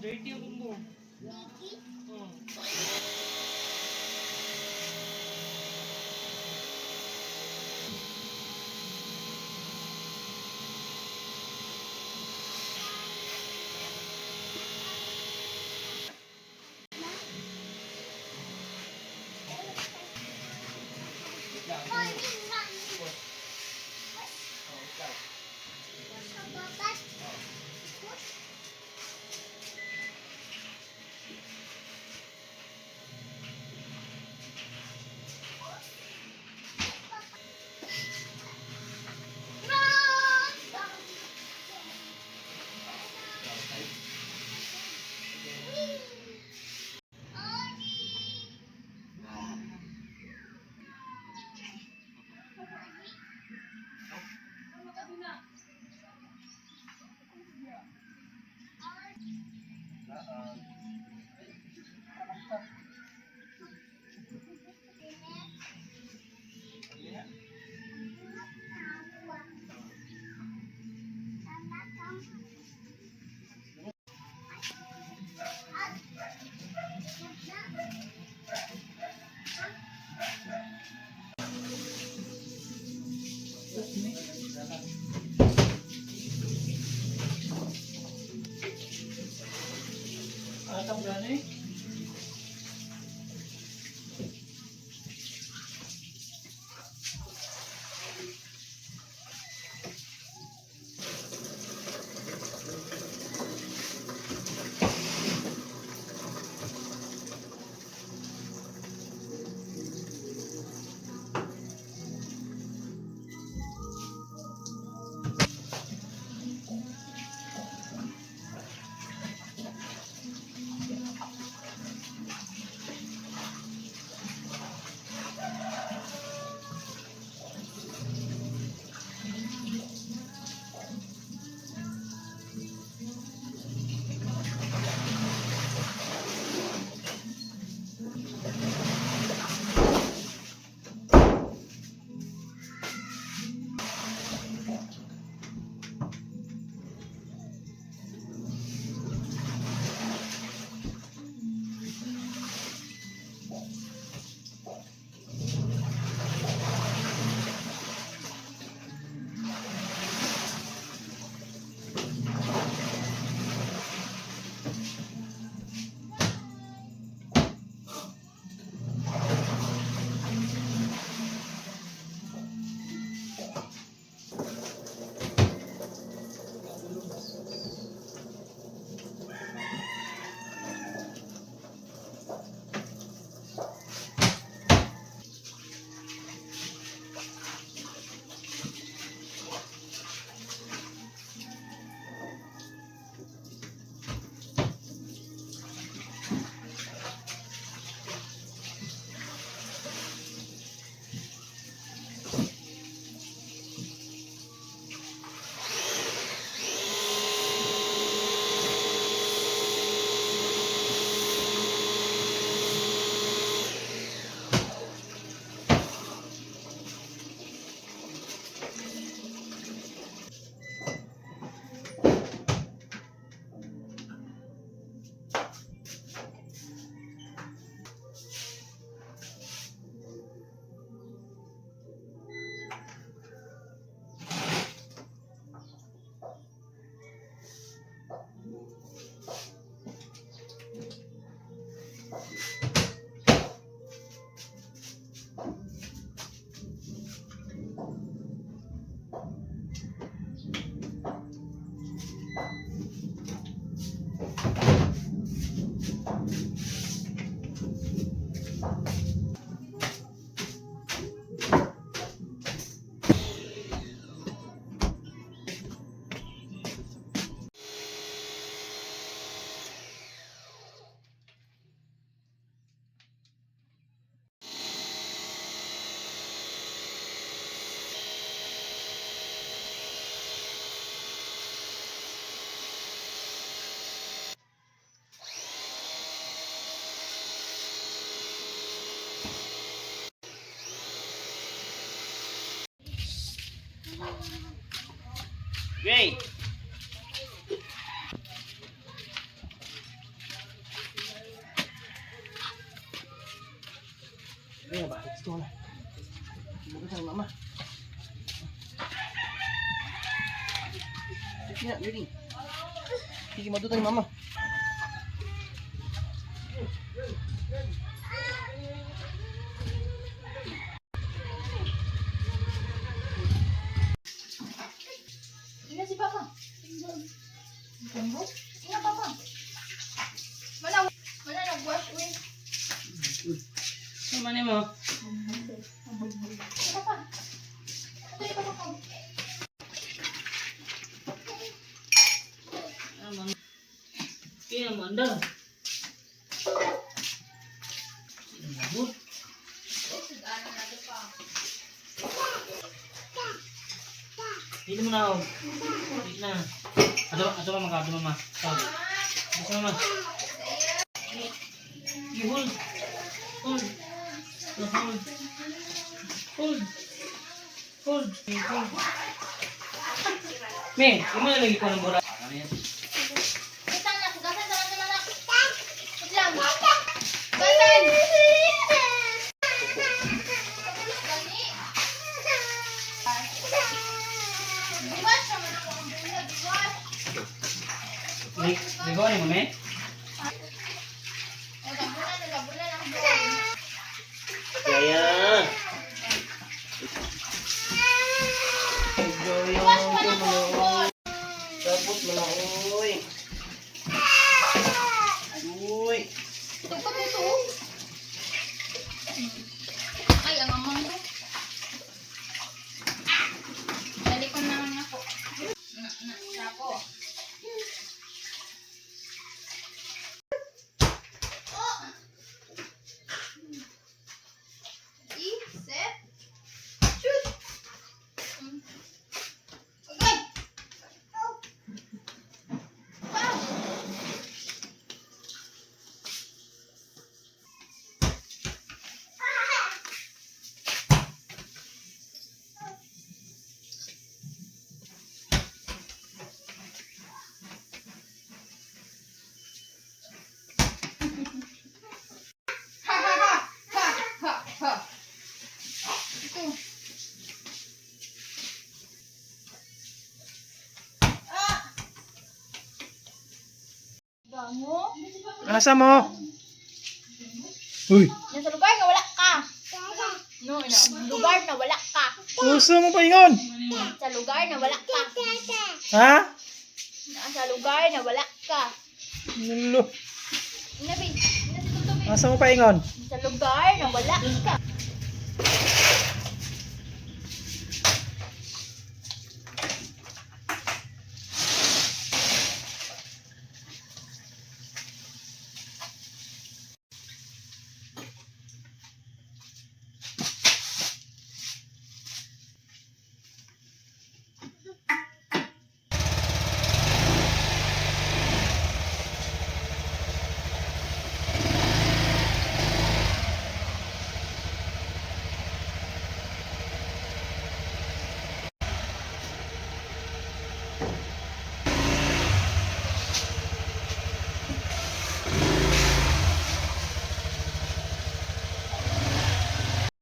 Dirty ang mo. Oh. Atang gani? Gray! Ayan ba? Let's go na. Sumunod sa mama. Sige na, ready. Sige, matuto ni mama. Ina si Papa. Gambot? Ina Papa. Mana nag-wash away. Sama ni mo. Ina Papa. Ito yung Papa ko. Aman. Kaya manda. Labot. Ano na ito pa? Dito mo na ako. Dito na. Ato mama. Stop. Dito mama. Hold. Hold. Hold. Hold. Hold. Hold. Me, imo na lagi ko ng bura. Ano yan? Gasan na. Gasan sa natin anak. Wait lang. Gasan. Tapos gani. Iwas naman ako ang bulag. Iwas. Ligo ni mo, me? Nagabulan ang buwan. Kaya. Iwas pa na po ang buwan. Tapos mo na, uy. Uy. Ito pa ito. Ay, ang amang ko. Dalikon naman ako. Ako. Set. Shoot. Okay. Wow. Ha ha ha. Ha ha ha. Ito. Ah! Bango? Asa mo? Uy. Nasa lugar na wala ka. No, lugar na wala ka. Uso mo pa ingon. Sa lugar na wala ka. Ha? Nasa lugar na wala ka. Nulo. Inabi, inasitutubi. Asa mo pa ingon? Sa lugar na wala ka.